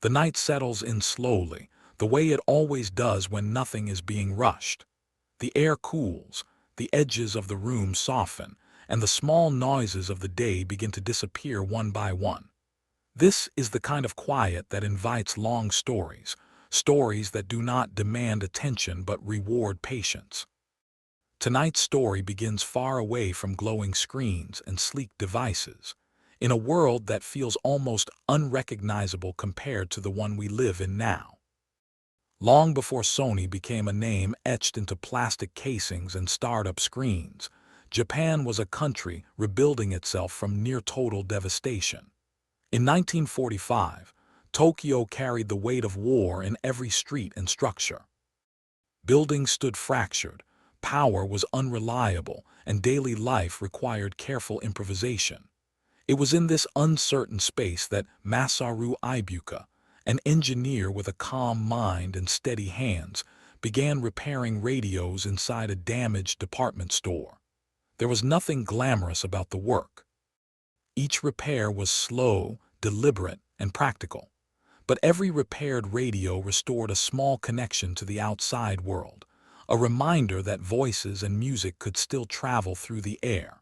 The night settles in slowly, the way it always does when nothing is being rushed. The air cools, the edges of the room soften, and the small noises of the day begin to disappear one by one. This is the kind of quiet that invites long stories, stories that do not demand attention but reward patience. Tonight's story begins far away from glowing screens and sleek devices, in a world that feels almost unrecognizable compared to the one we live in now. Long before Sony became a name etched into plastic casings and startup screens, Japan was a country rebuilding itself from near-total devastation. In 1945, Tokyo carried the weight of war in every street and structure. Buildings stood fractured, power was unreliable, and daily life required careful improvisation. It was in this uncertain space that Masaru Ibuka, an engineer with a calm mind and steady hands, began repairing radios inside a damaged department store. There was nothing glamorous about the work. Each repair was slow, deliberate, and practical. But every repaired radio restored a small connection to the outside world, a reminder that voices and music could still travel through the air.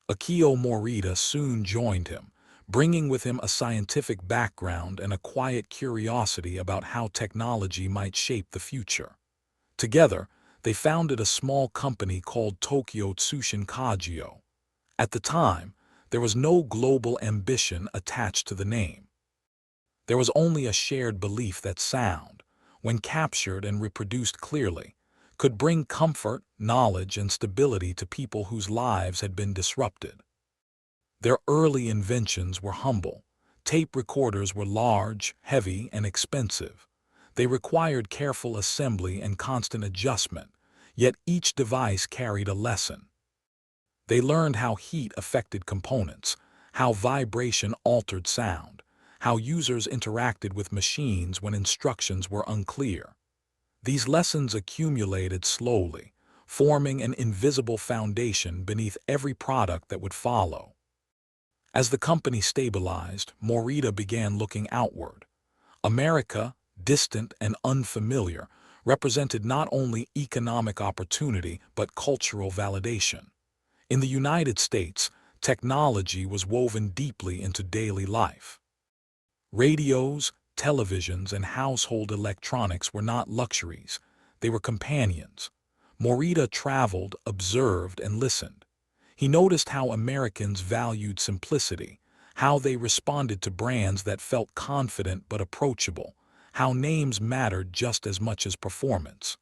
Akio Morita soon joined him, bringing with him a scientific background and a quiet curiosity about how technology might shape the future. Together, they founded a small company called Tokyo Tsushin Kagyo. At the time, there was no global ambition attached to the name. There was only a shared belief that sound, when captured and reproduced clearly, could bring comfort, knowledge, and stability to people whose lives had been disrupted. Their early inventions were humble. Tape recorders were large, heavy, and expensive. They required careful assembly and constant adjustment, yet each device carried a lesson. They learned how heat affected components, how vibration altered sound, how users interacted with machines when instructions were unclear. These lessons accumulated slowly, forming an invisible foundation beneath every product that would follow. As the company stabilized, Morita began looking outward. America, distant and unfamiliar, represented not only economic opportunity but cultural validation. In the United States, technology was woven deeply into daily life. Radios, televisions, and household electronics were not luxuries, they were companions. Morita traveled, observed, and listened. He noticed how Americans valued simplicity, how they responded to brands that felt confident but approachable, how names mattered just as much as performance.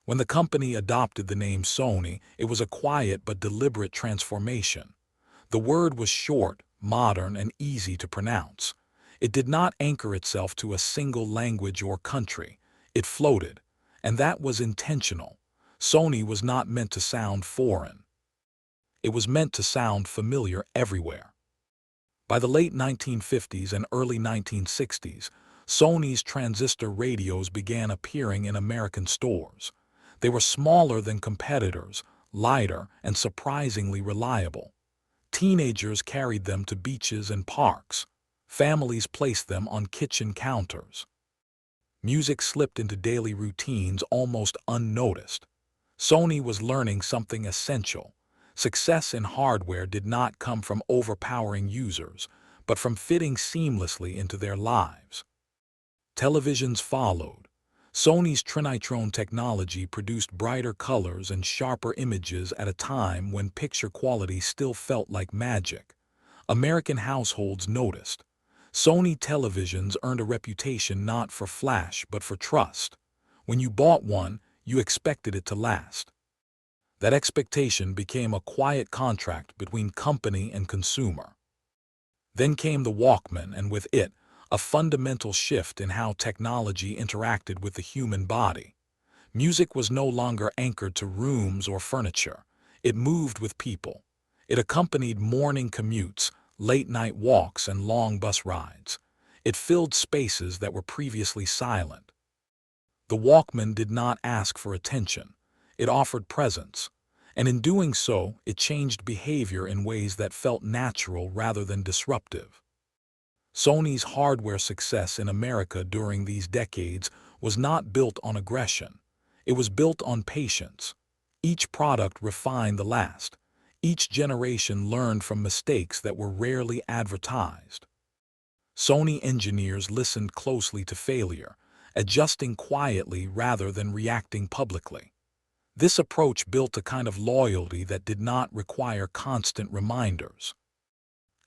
When the company adopted the name Sony, it was a quiet but deliberate transformation. The word was short, modern, and easy to pronounce. It did not anchor itself to a single language or country. It floated, and that was intentional. Sony was not meant to sound foreign. It was meant to sound familiar everywhere. By the late 1950s and early 1960s, Sony's transistor radios began appearing in American stores. They were smaller than competitors, lighter, and surprisingly reliable. Teenagers carried them to beaches and parks. Families placed them on kitchen counters. Music slipped into daily routines almost unnoticed. Sony was learning something essential. Success in hardware did not come from overpowering users, but from fitting seamlessly into their lives. Televisions followed. Sony's Trinitron technology produced brighter colors and sharper images at a time when picture quality still felt like magic. American households noticed. Sony televisions earned a reputation not for flash but for trust. When you bought one, you expected it to last. That expectation became a quiet contract between company and consumer. Then came the Walkman, and with it, a fundamental shift in how technology interacted with the human body. Music was no longer anchored to rooms or furniture. It moved with people. It accompanied morning commutes, late-night walks, and long bus rides. It filled spaces that were previously silent. The Walkman did not ask for attention. It offered presence. And in doing so, it changed behavior in ways that felt natural rather than disruptive. Sony's hardware success in America during these decades was not built on aggression. It was built on patience. Each product refined the last. Each generation learned from mistakes that were rarely advertised. Sony engineers listened closely to failure, adjusting quietly rather than reacting publicly. This approach built a kind of loyalty that did not require constant reminders.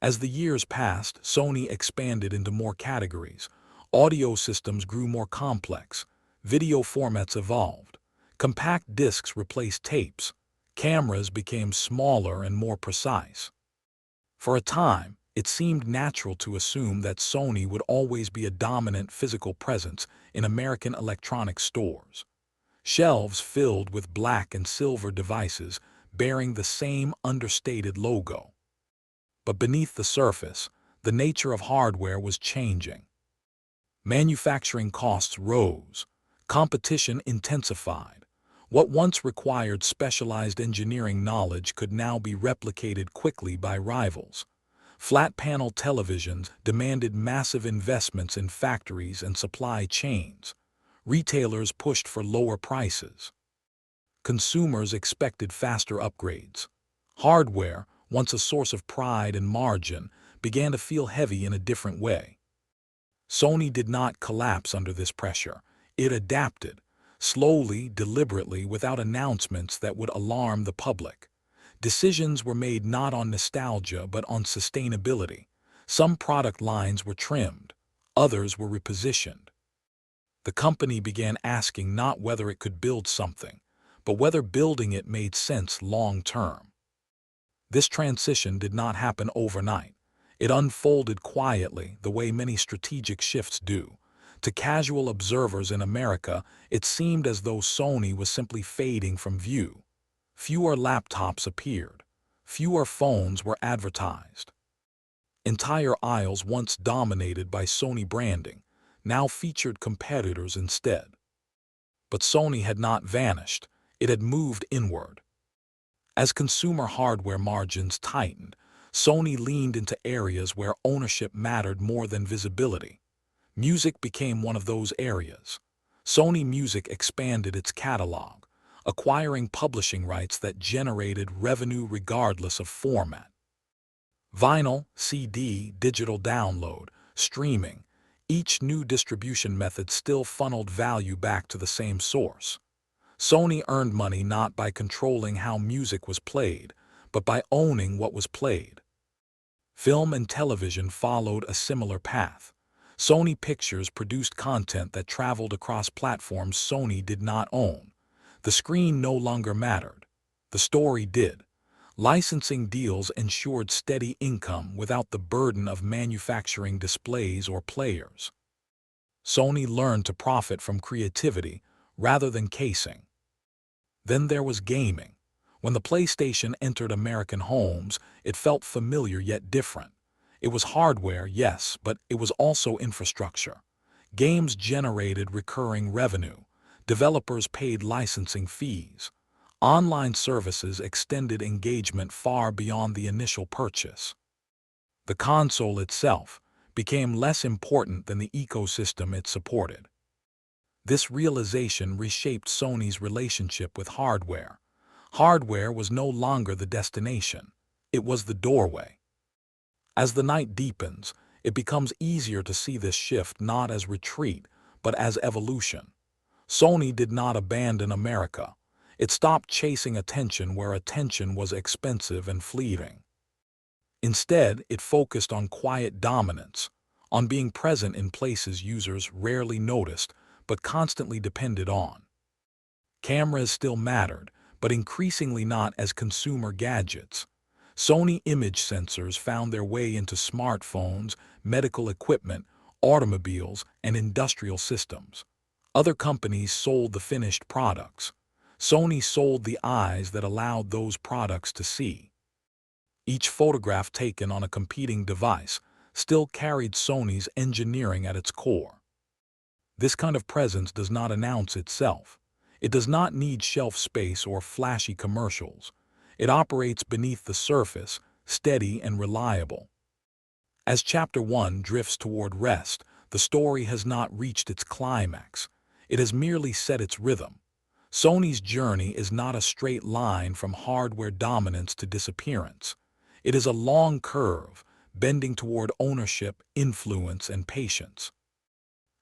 As the years passed, Sony expanded into more categories. Audio systems grew more complex. Video formats evolved. Compact discs replaced tapes. Cameras became smaller and more precise. For a time, it seemed natural to assume that Sony would always be a dominant physical presence in American electronics stores. Shelves filled with black and silver devices bearing the same understated logo. But beneath the surface, the nature of hardware was changing. Manufacturing costs rose. Competition intensified. What once required specialized engineering knowledge could now be replicated quickly by rivals. Flat-panel televisions demanded massive investments in factories and supply chains. Retailers pushed for lower prices. Consumers expected faster upgrades. Hardware, once a source of pride and margin, began to feel heavy in a different way. Sony did not collapse under this pressure. It adapted, slowly, deliberately, without announcements that would alarm the public. Decisions were made not on nostalgia but on sustainability. Some product lines were trimmed, others were repositioned. The company began asking not whether it could build something, but whether building it made sense long-term. This transition did not happen overnight. It unfolded quietly, the way many strategic shifts do. To casual observers in America, it seemed as though Sony was simply fading from view. Fewer laptops appeared. Fewer phones were advertised. Entire aisles once dominated by Sony branding now featured competitors instead. But Sony had not vanished. It had moved inward. As consumer hardware margins tightened, Sony leaned into areas where ownership mattered more than visibility. Music became one of those areas. Sony Music expanded its catalog, acquiring publishing rights that generated revenue regardless of format. Vinyl, CD, digital download, streaming, each new distribution method still funneled value back to the same source. Sony earned money not by controlling how music was played, but by owning what was played. Film and television followed a similar path. Sony Pictures produced content that traveled across platforms Sony did not own. The screen no longer mattered. The story did. Licensing deals ensured steady income without the burden of manufacturing displays or players. Sony learned to profit from creativity rather than casing. Then there was gaming. When the PlayStation entered American homes, it felt familiar yet different. It was hardware, yes, but it was also infrastructure. Games generated recurring revenue. Developers paid licensing fees. Online services extended engagement far beyond the initial purchase. The console itself became less important than the ecosystem it supported. This realization reshaped Sony's relationship with hardware. Hardware was no longer the destination. It was the doorway. As the night deepens, it becomes easier to see this shift not as retreat, but as evolution. Sony did not abandon America. It stopped chasing attention where attention was expensive and fleeting. Instead, it focused on quiet dominance, on being present in places users rarely noticed but constantly depended on. Cameras still mattered, but increasingly not as consumer gadgets. Sony image sensors found their way into smartphones, medical equipment, automobiles, and industrial systems. Other companies sold the finished products. Sony sold the eyes that allowed those products to see. Each photograph taken on a competing device still carried Sony's engineering at its core. This kind of presence does not announce itself. It does not need shelf space or flashy commercials. It operates beneath the surface, steady and reliable. As Chapter 1 drifts toward rest, the story has not reached its climax. It has merely set its rhythm. Sony's journey is not a straight line from hardware dominance to disappearance. It is a long curve, bending toward ownership, influence, and patience.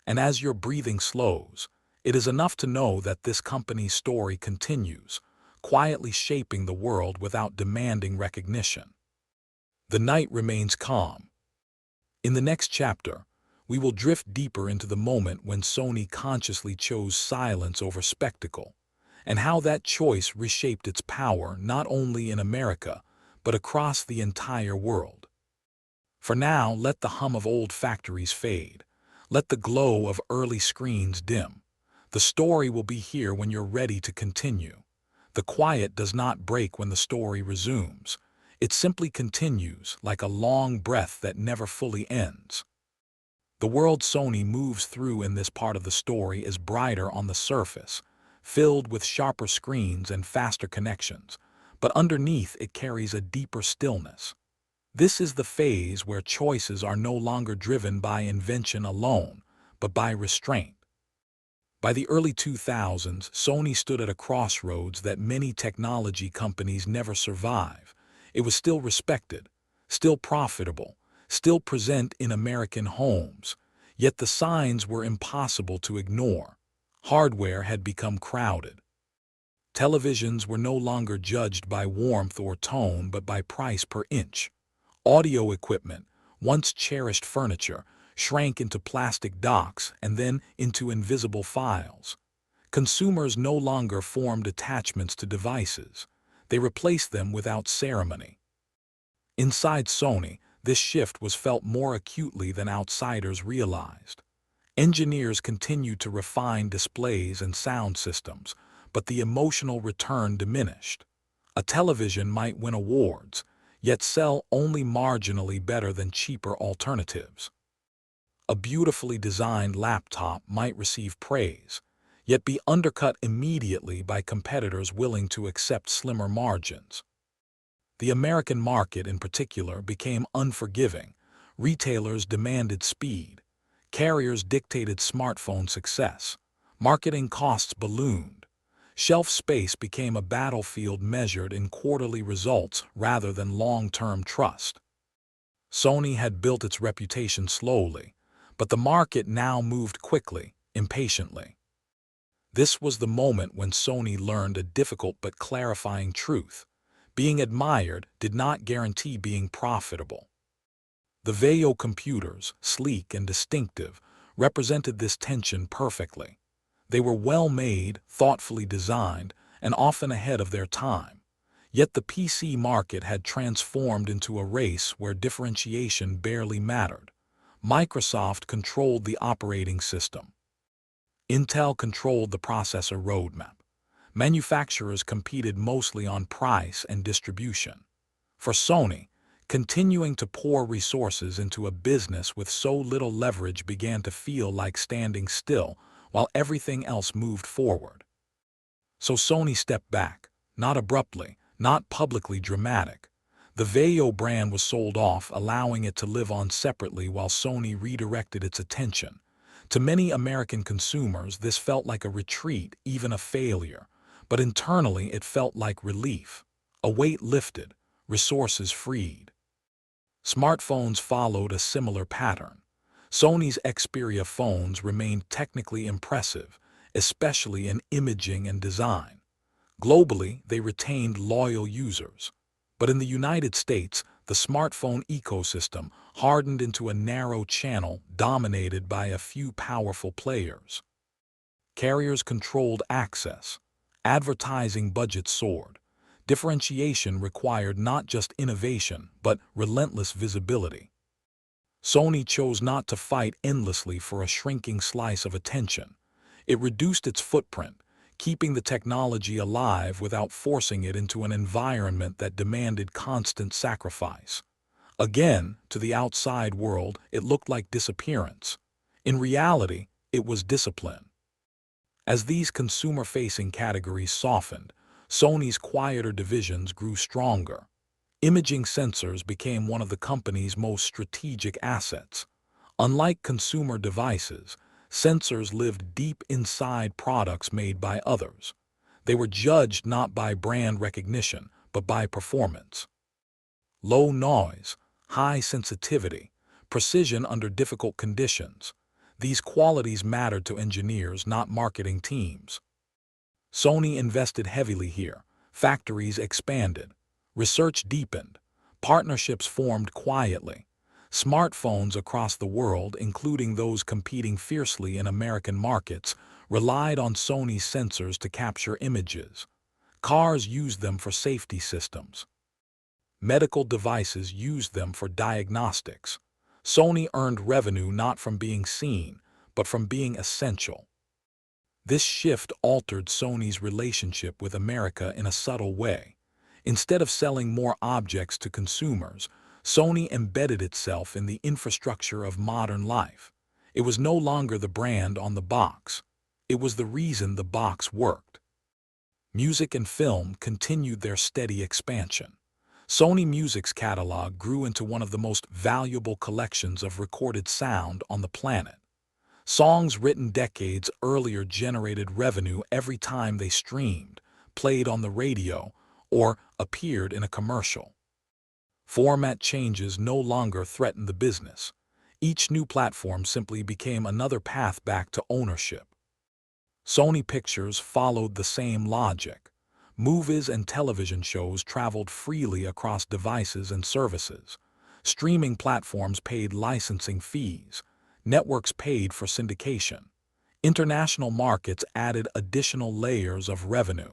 And as your breathing slows, it is enough to know that this company's story continues, quietly shaping the world without demanding recognition. The night remains calm. In the next chapter, we will drift deeper into the moment when Sony consciously chose silence over spectacle, and how that choice reshaped its power not only in America, but across the entire world. For now, let the hum of old factories fade. Let the glow of early screens dim. The story will be here when you're ready to continue. The quiet does not break when the story resumes. It simply continues like a long breath that never fully ends. The world Sony moves through in this part of the story is brighter on the surface, filled with sharper screens and faster connections, but underneath it carries a deeper stillness. This is the phase where choices are no longer driven by invention alone, but by restraint. By the early 2000s, Sony stood at a crossroads that many technology companies never survive. It was still respected, still profitable, still present in American homes, yet the signs were impossible to ignore. Hardware had become crowded. Televisions were no longer judged by warmth or tone but by price per inch. Audio equipment, once cherished furniture, shrank into plastic docks and then into invisible files. Consumers no longer formed attachments to devices. They replaced them without ceremony. Inside Sony, this shift was felt more acutely than outsiders realized. Engineers continued to refine displays and sound systems, but the emotional return diminished. A television might win awards, yet sell only marginally better than cheaper alternatives. A beautifully designed laptop might receive praise, yet be undercut immediately by competitors willing to accept slimmer margins. The American market in particular became unforgiving. Retailers demanded speed. Carriers dictated smartphone success. Marketing costs ballooned. Shelf space became a battlefield measured in quarterly results rather than long-term trust. Sony had built its reputation slowly, but the market now moved quickly, impatiently. This was the moment when Sony learned a difficult but clarifying truth. Being admired did not guarantee being profitable. The Vaio computers, sleek and distinctive, represented this tension perfectly. They were well-made, thoughtfully designed, and often ahead of their time. Yet the PC market had transformed into a race where differentiation barely mattered. Microsoft controlled the operating system. Intel controlled the processor roadmap. Manufacturers competed mostly on price and distribution. For Sony, continuing to pour resources into a business with so little leverage began to feel like standing still while everything else moved forward. So Sony stepped back, not abruptly, not publicly dramatic. The Vaio brand was sold off, allowing it to live on separately while Sony redirected its attention. To many American consumers, this felt like a retreat, even a failure. But internally it felt like relief. A weight lifted, resources freed. Smartphones followed a similar pattern. Sony's Xperia phones remained technically impressive, especially in imaging and design. Globally, they retained loyal users. But in the United States, the smartphone ecosystem hardened into a narrow channel dominated by a few powerful players. Carriers controlled access. Advertising budgets soared. Differentiation required not just innovation, but relentless visibility. Sony chose not to fight endlessly for a shrinking slice of attention. It reduced its footprint, keeping the technology alive without forcing it into an environment that demanded constant sacrifice. Again, to the outside world, it looked like disappearance. In reality, it was discipline. As these consumer-facing categories softened, Sony's quieter divisions grew stronger. Imaging sensors became one of the company's most strategic assets. Unlike consumer devices, sensors lived deep inside products made by others. They were judged not by brand recognition, but by performance. Low noise, high sensitivity, precision under difficult conditions. These qualities mattered to engineers, not marketing teams. Sony invested heavily here. Factories expanded. Research deepened. Partnerships formed quietly. Smartphones across the world, including those competing fiercely in American markets, relied on Sony's sensors to capture images. Cars used them for safety systems. Medical devices used them for diagnostics. Sony earned revenue not from being seen, but from being essential. This shift altered Sony's relationship with America in a subtle way. Instead of selling more objects to consumers, Sony embedded itself in the infrastructure of modern life. It was no longer the brand on the box. It was the reason the box worked. Music and film continued their steady expansion. Sony Music's catalog grew into one of the most valuable collections of recorded sound on the planet. Songs written decades earlier generated revenue every time they streamed, played on the radio, or appeared in a commercial. Format changes no longer threatened the business. Each new platform simply became another path back to ownership. Sony Pictures followed the same logic. Movies and television shows traveled freely across devices and services. Streaming platforms paid licensing fees. Networks paid for syndication. International markets added additional layers of revenue.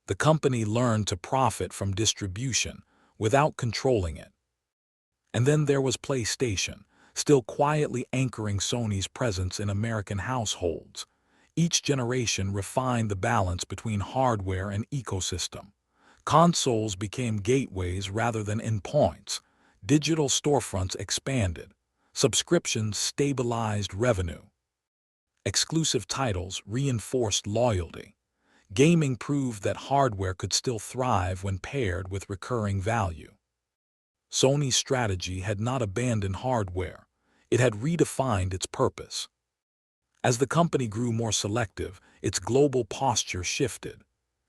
The company learned to profit from distribution without controlling it. And then there was PlayStation, still quietly anchoring Sony's presence in American households. Each generation refined the balance between hardware and ecosystem. Consoles became gateways rather than endpoints. Digital storefronts expanded. Subscriptions stabilized revenue. Exclusive titles reinforced loyalty. Gaming proved that hardware could still thrive when paired with recurring value. Sony's strategy had not abandoned hardware. It had redefined its purpose. As the company grew more selective, its global posture shifted.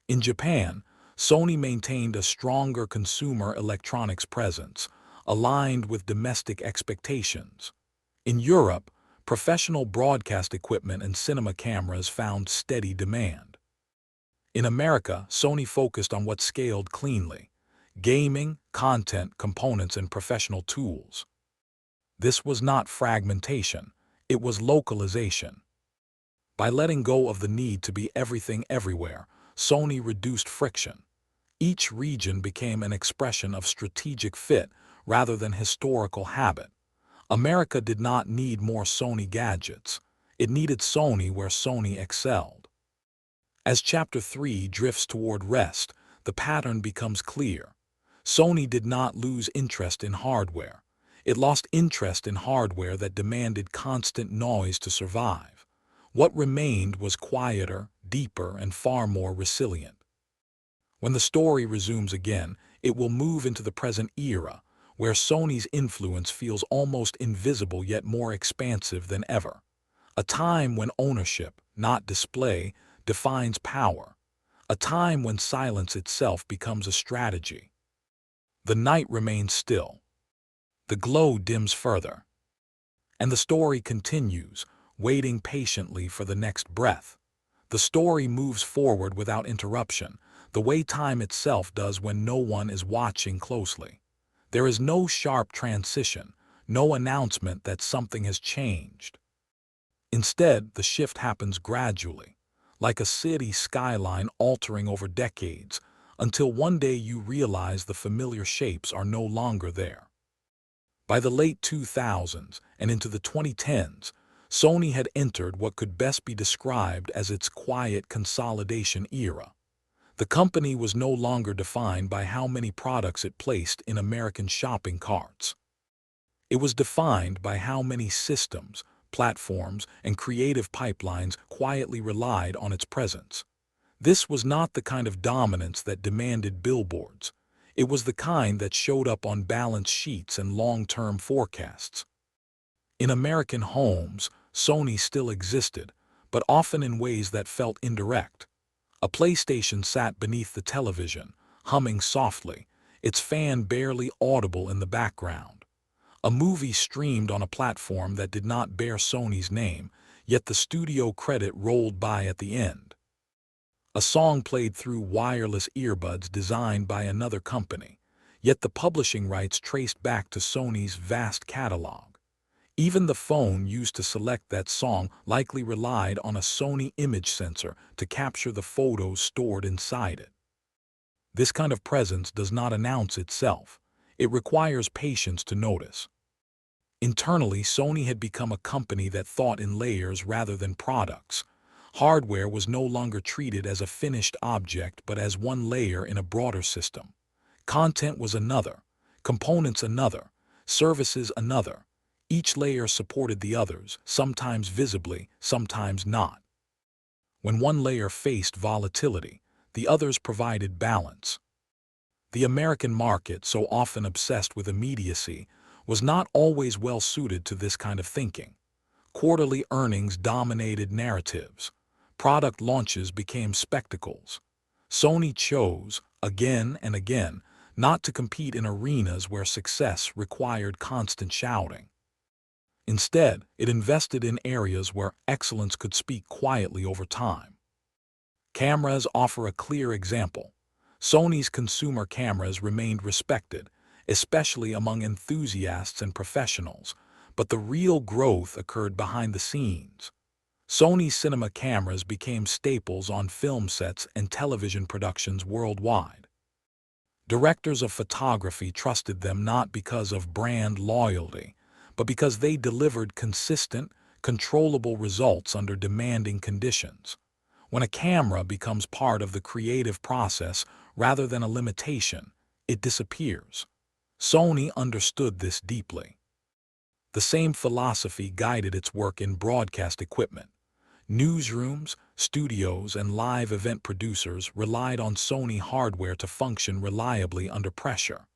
In Japan, Sony maintained a stronger consumer electronics presence, aligned with domestic expectations. In Europe, professional broadcast equipment and cinema cameras found steady demand. In America, Sony focused on what scaled cleanly: gaming, content, components, and professional tools. This was not fragmentation, it was localization. By letting go of the need to be everything everywhere, Sony reduced friction. Each region became an expression of strategic fit rather than historical habit. America did not need more Sony gadgets. It needed Sony where Sony excelled. As Chapter 3 drifts toward rest, the pattern becomes clear. Sony did not lose interest in hardware. It lost interest in hardware that demanded constant noise to survive. What remained was quieter, deeper, and far more resilient. When the story resumes again, it will move into the present era, where Sony's influence feels almost invisible yet more expansive than ever. A time when ownership, not display, defines power. A time when silence itself becomes a strategy. The night remains still. The glow dims further. And the story continues, waiting patiently for the next breath. The story moves forward without interruption, the way time itself does when no one is watching closely. There is no sharp transition, no announcement that something has changed. Instead, the shift happens gradually, like a city skyline altering over decades, until one day you realize the familiar shapes are no longer there. By the late 2000s and into the 2010s, Sony had entered what could best be described as its quiet consolidation era. The company was no longer defined by how many products it placed in American shopping carts. It was defined by how many systems, platforms, and creative pipelines quietly relied on its presence. This was not the kind of dominance that demanded billboards. It was the kind that showed up on balance sheets and long-term forecasts. In American homes, Sony still existed, but often in ways that felt indirect. A PlayStation sat beneath the television, humming softly, its fan barely audible in the background. A movie streamed on a platform that did not bear Sony's name, yet the studio credit rolled by at the end. A song played through wireless earbuds designed by another company, yet the publishing rights traced back to Sony's vast catalog. Even the phone used to select that song likely relied on a Sony image sensor to capture the photos stored inside it. This kind of presence does not announce itself. It requires patience to notice. Internally, Sony had become a company that thought in layers rather than products. Hardware was no longer treated as a finished object but as one layer in a broader system. Content was another, components another, services another. Each layer supported the others, sometimes visibly, sometimes not. When one layer faced volatility, the others provided balance. The American market, so often obsessed with immediacy, was not always well suited to this kind of thinking. Quarterly earnings dominated narratives. Product launches became spectacles. Sony chose, again and again, not to compete in arenas where success required constant shouting. Instead, it invested in areas where excellence could speak quietly over time. Cameras offer a clear example. Sony's consumer cameras remained respected, especially among enthusiasts and professionals, but the real growth occurred behind the scenes. Sony's cinema cameras became staples on film sets and television productions worldwide. Directors of photography trusted them not because of brand loyalty, but because they delivered consistent, controllable results under demanding conditions. When a camera becomes part of the creative process rather than a limitation, it disappears. Sony understood this deeply. The same philosophy guided its work in broadcast equipment. Newsrooms, studios, and live event producers relied on Sony hardware to function reliably under pressure.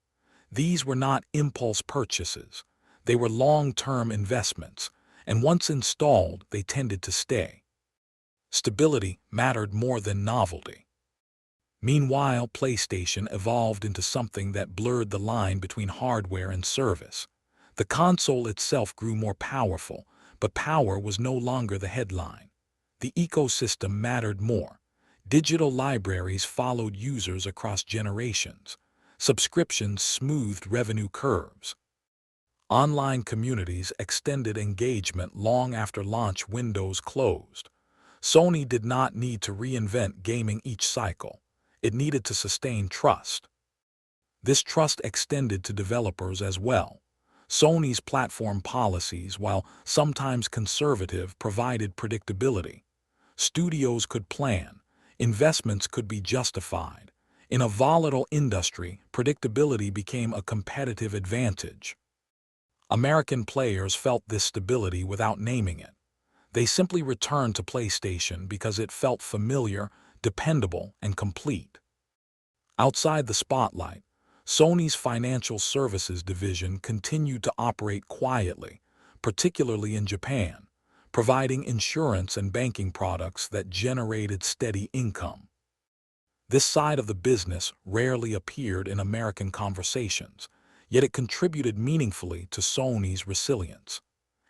These were not impulse purchases. They were long-term investments, and once installed, they tended to stay. Stability mattered more than novelty. Meanwhile, PlayStation evolved into something that blurred the line between hardware and service. The console itself grew more powerful, but power was no longer the headline. The ecosystem mattered more. Digital libraries followed users across generations. Subscriptions smoothed revenue curves. Online communities extended engagement long after launch windows closed. Sony did not need to reinvent gaming each cycle. It needed to sustain trust. This trust extended to developers as well. Sony's platform policies, while sometimes conservative, provided predictability. Studios could plan. Investments could be justified. In a volatile industry, predictability became a competitive advantage. American players felt this stability without naming it. They simply returned to PlayStation because it felt familiar, dependable, and complete. Outside the spotlight, Sony's financial services division continued to operate quietly, particularly in Japan, providing insurance and banking products that generated steady income. This side of the business rarely appeared in American conversations, yet it contributed meaningfully to Sony's resilience.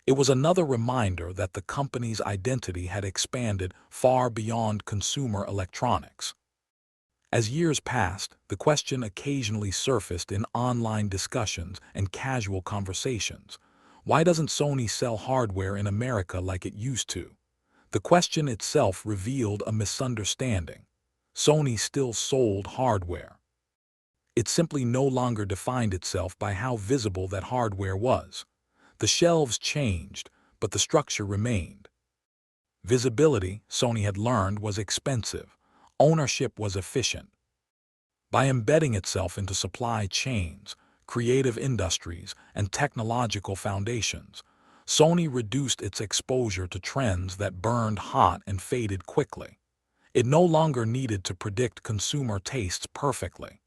It was another reminder that the company's identity had expanded far beyond consumer electronics. As years passed, the question occasionally surfaced in online discussions and casual conversations. Why doesn't Sony sell hardware in America like it used to? The question itself revealed a misunderstanding. Sony still sold hardware. It simply no longer defined itself by how visible that hardware was. The shelves changed, but the structure remained. Visibility, Sony had learned, was expensive. Ownership was efficient. By embedding itself into supply chains, creative industries, and technological foundations, Sony reduced its exposure to trends that burned hot and faded quickly. It no longer needed to predict consumer tastes perfectly.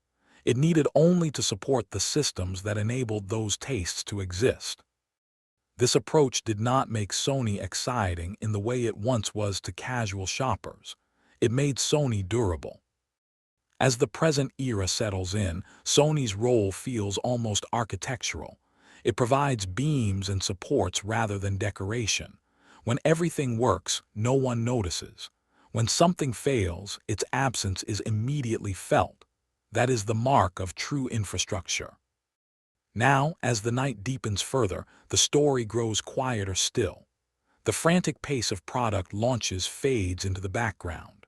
It needed only to support the systems that enabled those tastes to exist. This approach did not make Sony exciting in the way it once was to casual shoppers. It made Sony durable. As the present era settles in, Sony's role feels almost architectural. It provides beams and supports rather than decoration. When everything works, no one notices. When something fails, its absence is immediately felt. That is the mark of true infrastructure. Now, as the night deepens further, the story grows quieter still. The frantic pace of product launches fades into the background.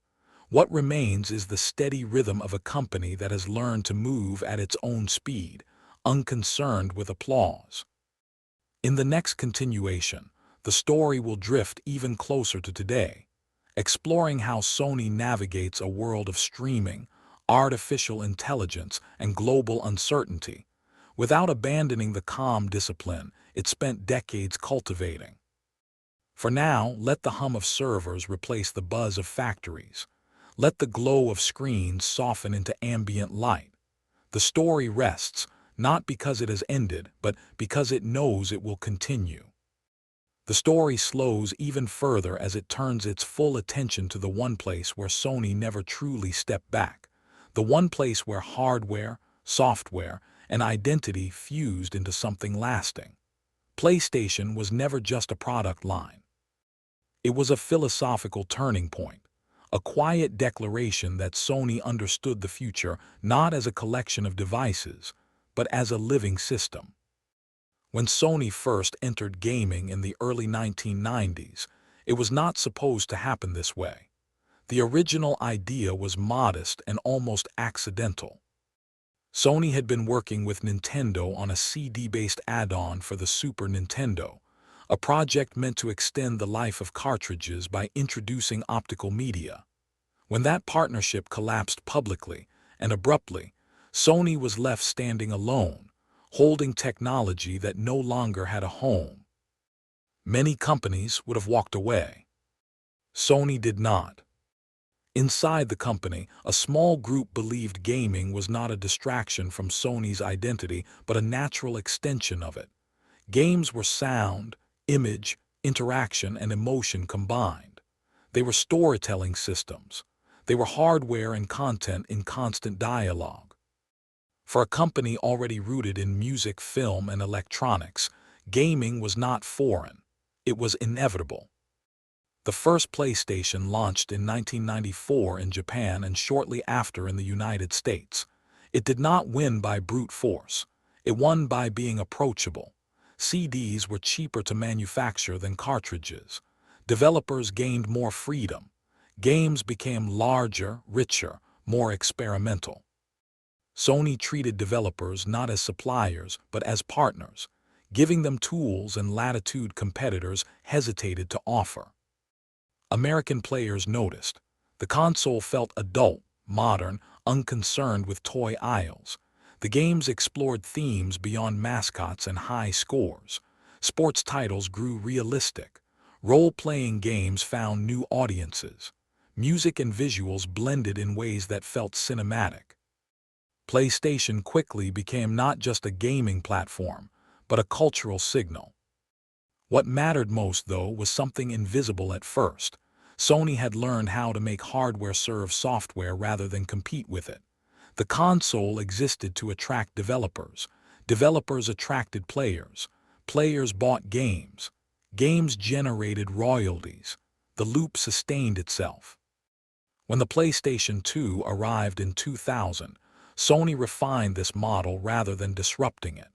What remains is the steady rhythm of a company that has learned to move at its own speed, unconcerned with applause. In the next continuation, the story will drift even closer to today, exploring how Sony navigates a world of streaming, artificial intelligence, and global uncertainty, without abandoning the calm discipline it spent decades cultivating. For now, let the hum of servers replace the buzz of factories. Let the glow of screens soften into ambient light. The story rests, not because it has ended, but because it knows it will continue. The story slows even further as it turns its full attention to the one place where Sony never truly stepped back, the one place where hardware, software, and identity fused into something lasting. PlayStation was never just a product line. It was a philosophical turning point, a quiet declaration that Sony understood the future not as a collection of devices, but as a living system. When Sony first entered gaming in the early 1990s, it was not supposed to happen this way. The original idea was modest and almost accidental. Sony had been working with Nintendo on a CD-based add-on for the Super Nintendo, a project meant to extend the life of cartridges by introducing optical media. When that partnership collapsed publicly and abruptly, Sony was left standing alone, holding technology that no longer had a home. Many companies would have walked away. Sony did not. Inside the company, a small group believed gaming was not a distraction from Sony's identity, but a natural extension of it. Games were sound, image, interaction, and emotion combined. They were storytelling systems. They were hardware and content in constant dialogue. For a company already rooted in music, film, and electronics, gaming was not foreign. It was inevitable. The first PlayStation launched in 1994 in Japan and shortly after in the United States. It did not win by brute force. It won by being approachable. CDs were cheaper to manufacture than cartridges. Developers gained more freedom. Games became larger, richer, more experimental. Sony treated developers not as suppliers but as partners, giving them tools and latitude competitors hesitated to offer. American players noticed. The console felt adult, modern, unconcerned with toy aisles. The games explored themes beyond mascots and high scores. Sports titles grew realistic. Role-playing games found new audiences. Music and visuals blended in ways that felt cinematic. PlayStation quickly became not just a gaming platform, but a cultural signal. What mattered most, though, was something invisible at first. Sony had learned how to make hardware serve software rather than compete with it. The console existed to attract developers. Developers attracted players. Players bought games. Games generated royalties. The loop sustained itself. When the PlayStation 2 arrived in 2000, Sony refined this model rather than disrupting it.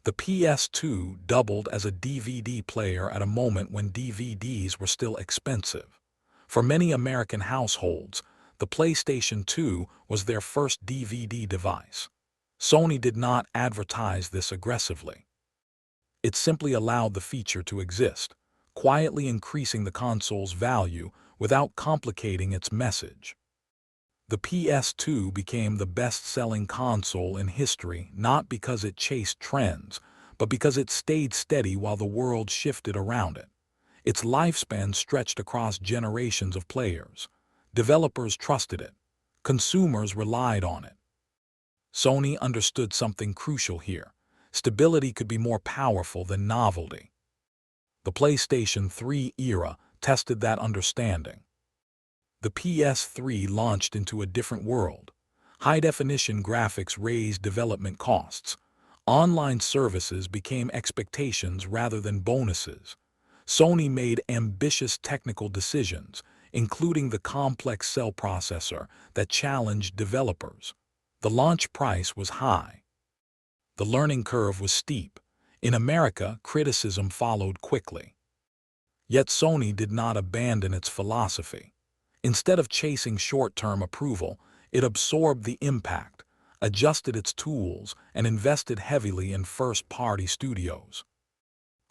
The PS2 doubled as a DVD player at a moment when DVDs were still expensive. For many American households, the PlayStation 2 was their first DVD device. Sony did not advertise this aggressively. It simply allowed the feature to exist, quietly increasing the console's value without complicating its message. The PS2 became the best-selling console in history not because it chased trends, but because it stayed steady while the world shifted around it. Its lifespan stretched across generations of players. Developers trusted it. Consumers relied on it. Sony understood something crucial here. Stability could be more powerful than novelty. The PlayStation 3 era tested that understanding. The PS3 launched into a different world. High-definition graphics raised development costs. Online services became expectations rather than bonuses. Sony made ambitious technical decisions, including the complex cell processor that challenged developers. The launch price was high. The learning curve was steep. In America, criticism followed quickly. Yet Sony did not abandon its philosophy. Instead of chasing short-term approval, it absorbed the impact, adjusted its tools, and invested heavily in first-party studios.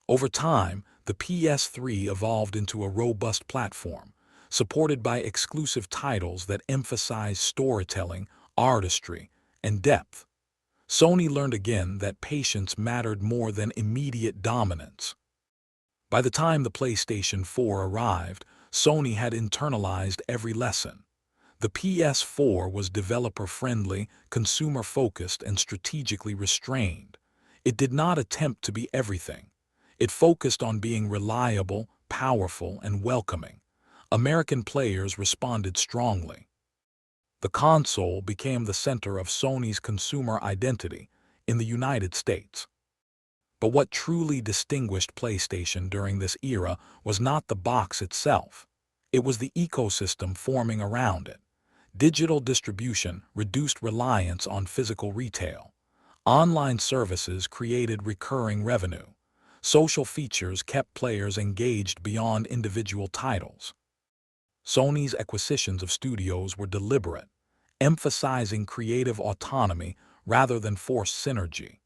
Over time, the PS3 evolved into a robust platform, supported by exclusive titles that emphasized storytelling, artistry, and depth. Sony learned again that patience mattered more than immediate dominance. By the time the PlayStation 4 arrived, Sony had internalized every lesson. The PS4 was developer-friendly, consumer-focused, and strategically restrained. It did not attempt to be everything. It focused on being reliable, powerful, and welcoming. American players responded strongly. The console became the center of Sony's consumer identity in the United States. But what truly distinguished PlayStation during this era was not the box itself. It was the ecosystem forming around it. Digital distribution reduced reliance on physical retail. Online services created recurring revenue. Social features kept players engaged beyond individual titles. Sony's acquisitions of studios were deliberate, emphasizing creative autonomy rather than forced synergy.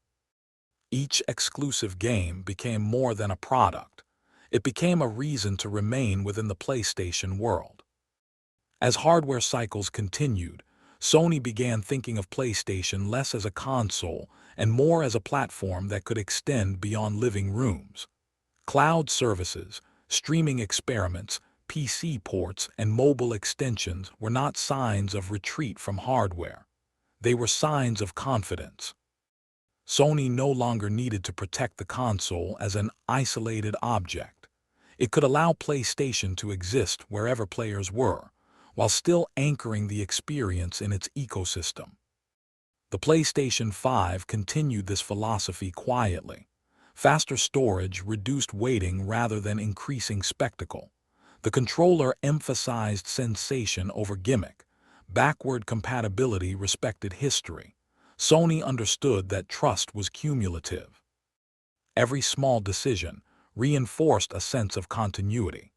Each exclusive game became more than a product. It became a reason to remain within the PlayStation world. As hardware cycles continued, Sony began thinking of PlayStation less as a console and more as a platform that could extend beyond living rooms. Cloud services, streaming experiments, PC ports, and mobile extensions were not signs of retreat from hardware. They were signs of confidence. Sony no longer needed to protect the console as an isolated object. It could allow PlayStation to exist wherever players were, while still anchoring the experience in its ecosystem. The PlayStation 5 continued this philosophy quietly. Faster storage reduced waiting rather than increasing spectacle. The controller emphasized sensation over gimmick. Backward compatibility respected history. Sony understood that trust was cumulative. Every small decision reinforced a sense of continuity.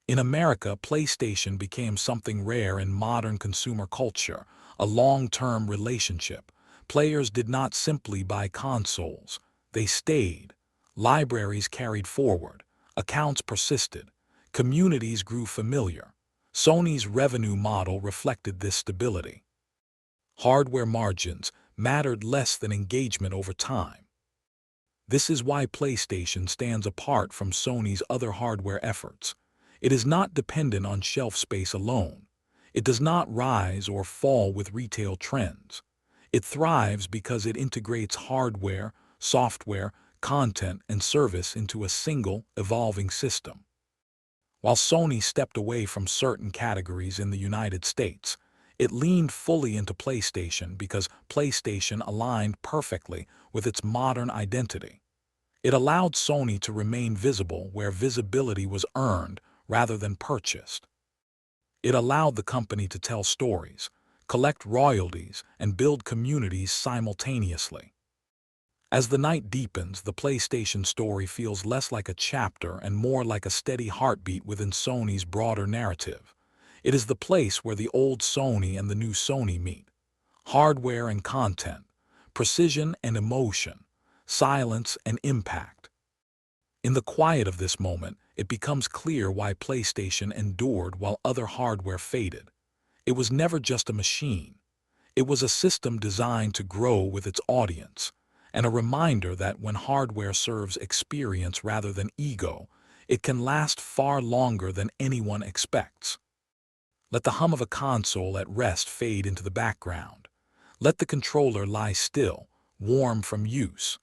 In America, PlayStation became something rare in modern consumer culture, a long-term relationship. Players did not simply buy consoles. They stayed. Libraries carried forward. Accounts persisted. Communities grew familiar. Sony's revenue model reflected this stability. Hardware margins mattered less than engagement over time. This is why PlayStation stands apart from Sony's other hardware efforts. It is not dependent on shelf space alone. It does not rise or fall with retail trends. It thrives because it integrates hardware, software, content, and service into a single, evolving system. While Sony stepped away from certain categories in the United States, it leaned fully into PlayStation because PlayStation aligned perfectly with its modern identity. It allowed Sony to remain visible where visibility was earned rather than purchased. It allowed the company to tell stories, collect royalties, and build communities simultaneously. As the night deepens, the PlayStation story feels less like a chapter and more like a steady heartbeat within Sony's broader narrative. It is the place where the old Sony and the new Sony meet. Hardware and content, precision and emotion, silence and impact. In the quiet of this moment, it becomes clear why PlayStation endured while other hardware faded. It was never just a machine. It was a system designed to grow with its audience, and a reminder that when hardware serves experience rather than ego, it can last far longer than anyone expects. Let the hum of a console at rest fade into the background. Let the controller lie still, warm from use.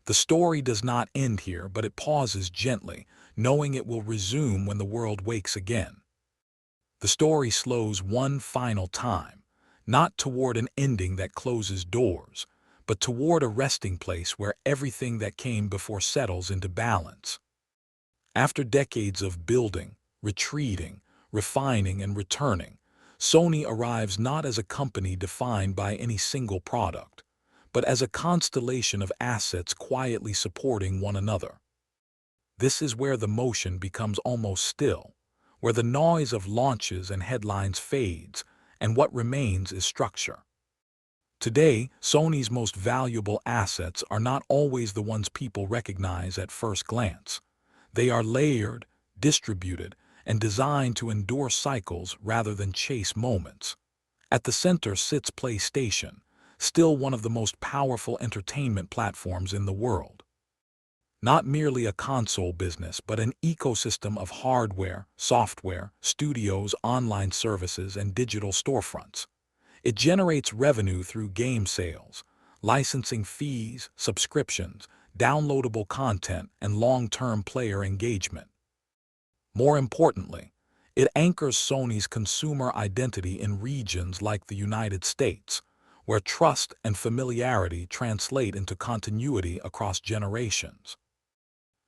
The story does not end here, but it pauses gently, knowing it will resume when the world wakes again. The story slows one final time, not toward an ending that closes doors, but toward a resting place where everything that came before settles into balance. After decades of building, retreating, refining, and returning, Sony arrives not as a company defined by any single product, but as a constellation of assets quietly supporting one another. This is where the motion becomes almost still, where the noise of launches and headlines fades, and what remains is structure. Today, Sony's most valuable assets are not always the ones people recognize at first glance. They are layered, distributed, and designed to endure cycles rather than chase moments. At the center sits PlayStation, still one of the most powerful entertainment platforms in the world. Not merely a console business, but an ecosystem of hardware, software, studios, online services, and digital storefronts. It generates revenue through game sales, licensing fees, subscriptions, downloadable content, and long-term player engagement. More importantly, it anchors Sony's consumer identity in regions like the United States, where trust and familiarity translate into continuity across generations.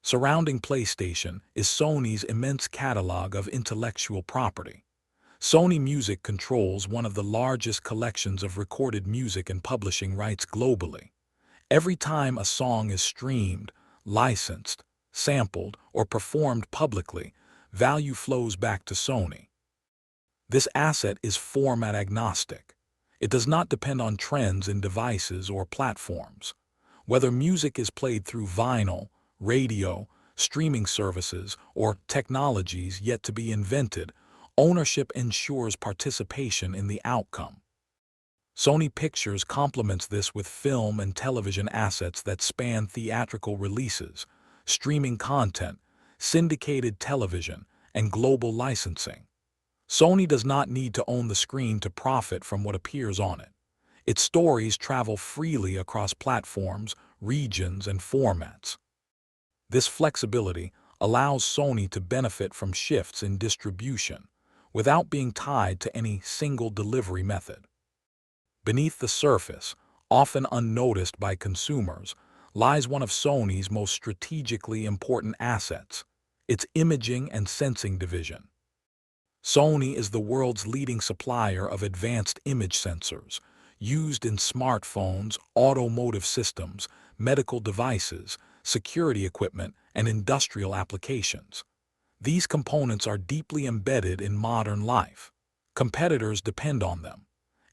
Surrounding PlayStation is Sony's immense catalog of intellectual property. Sony Music controls one of the largest collections of recorded music and publishing rights globally. Every time a song is streamed, licensed, sampled, or performed publicly, value flows back to Sony. This asset is format agnostic. It does not depend on trends in devices or platforms. Whether music is played through vinyl, radio, streaming services, or technologies yet to be invented, ownership ensures participation in the outcome. Sony Pictures complements this with film and television assets that span theatrical releases, streaming content, syndicated television, and global licensing. Sony does not need to own the screen to profit from what appears on it. Its stories travel freely across platforms, regions, and formats. This flexibility allows Sony to benefit from shifts in distribution without being tied to any single delivery method. Beneath the surface, often unnoticed by consumers, lies one of Sony's most strategically important assets, its imaging and sensing division. Sony is the world's leading supplier of advanced image sensors, used in smartphones, automotive systems, medical devices, security equipment, and industrial applications. These components are deeply embedded in modern life. Competitors depend on them.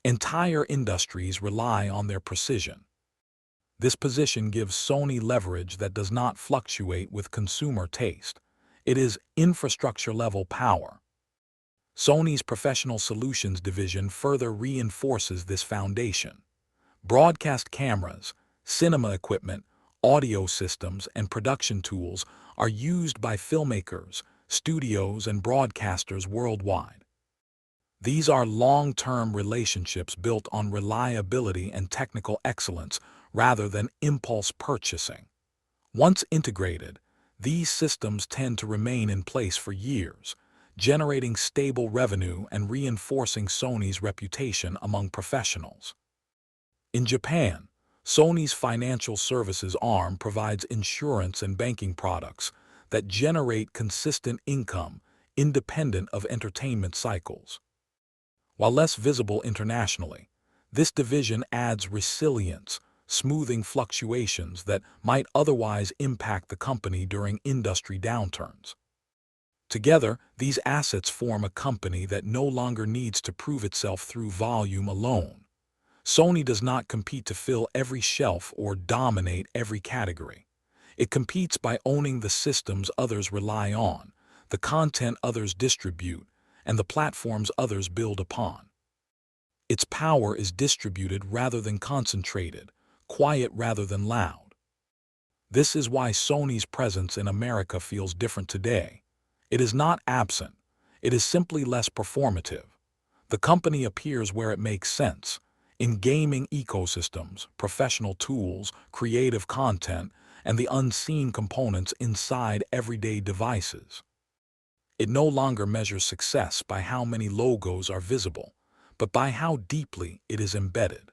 Entire industries rely on their precision. This position gives Sony leverage that does not fluctuate with consumer taste. It is infrastructure-level power. Sony's Professional Solutions division further reinforces this foundation. Broadcast cameras, cinema equipment, audio systems, and production tools are used by filmmakers, studios, and broadcasters worldwide. These are long-term relationships built on reliability and technical excellence rather than impulse purchasing. Once integrated, these systems tend to remain in place for years, generating stable revenue and reinforcing Sony's reputation among professionals. In Japan, Sony's financial services arm provides insurance and banking products that generate consistent income independent of entertainment cycles. While less visible internationally, this division adds resilience, smoothing fluctuations that might otherwise impact the company during industry downturns. Together, these assets form a company that no longer needs to prove itself through volume alone. Sony does not compete to fill every shelf or dominate every category. It competes by owning the systems others rely on, the content others distribute, and the platforms others build upon. Its power is distributed rather than concentrated, quiet rather than loud. This is why Sony's presence in America feels different today. It is not absent, it is simply less performative. The company appears where it makes sense, In gaming ecosystems, professional tools, creative content, and the unseen components inside everyday devices. It no longer measures success by how many logos are visible, but by how deeply it is embedded.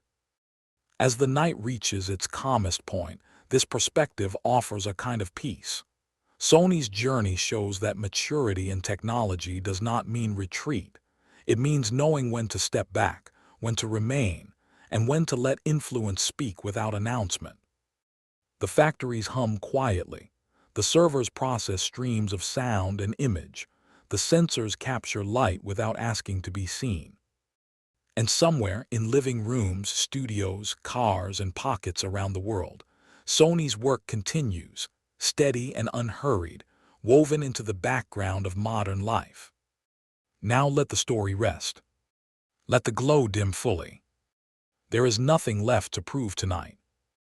As the night reaches its calmest point, this perspective offers a kind of peace. Sony's journey shows that maturity in technology does not mean retreat. It means knowing when to step back, when to remain, and when to let influence speak without announcement. The factories hum quietly. The servers process streams of sound and image. The sensors capture light without asking to be seen. And somewhere in living rooms, studios, cars, and pockets around the world, Sony's work continues, steady and unhurried, woven into the background of modern life. Now let the story rest. Let the glow dim fully. There is nothing left to prove tonight.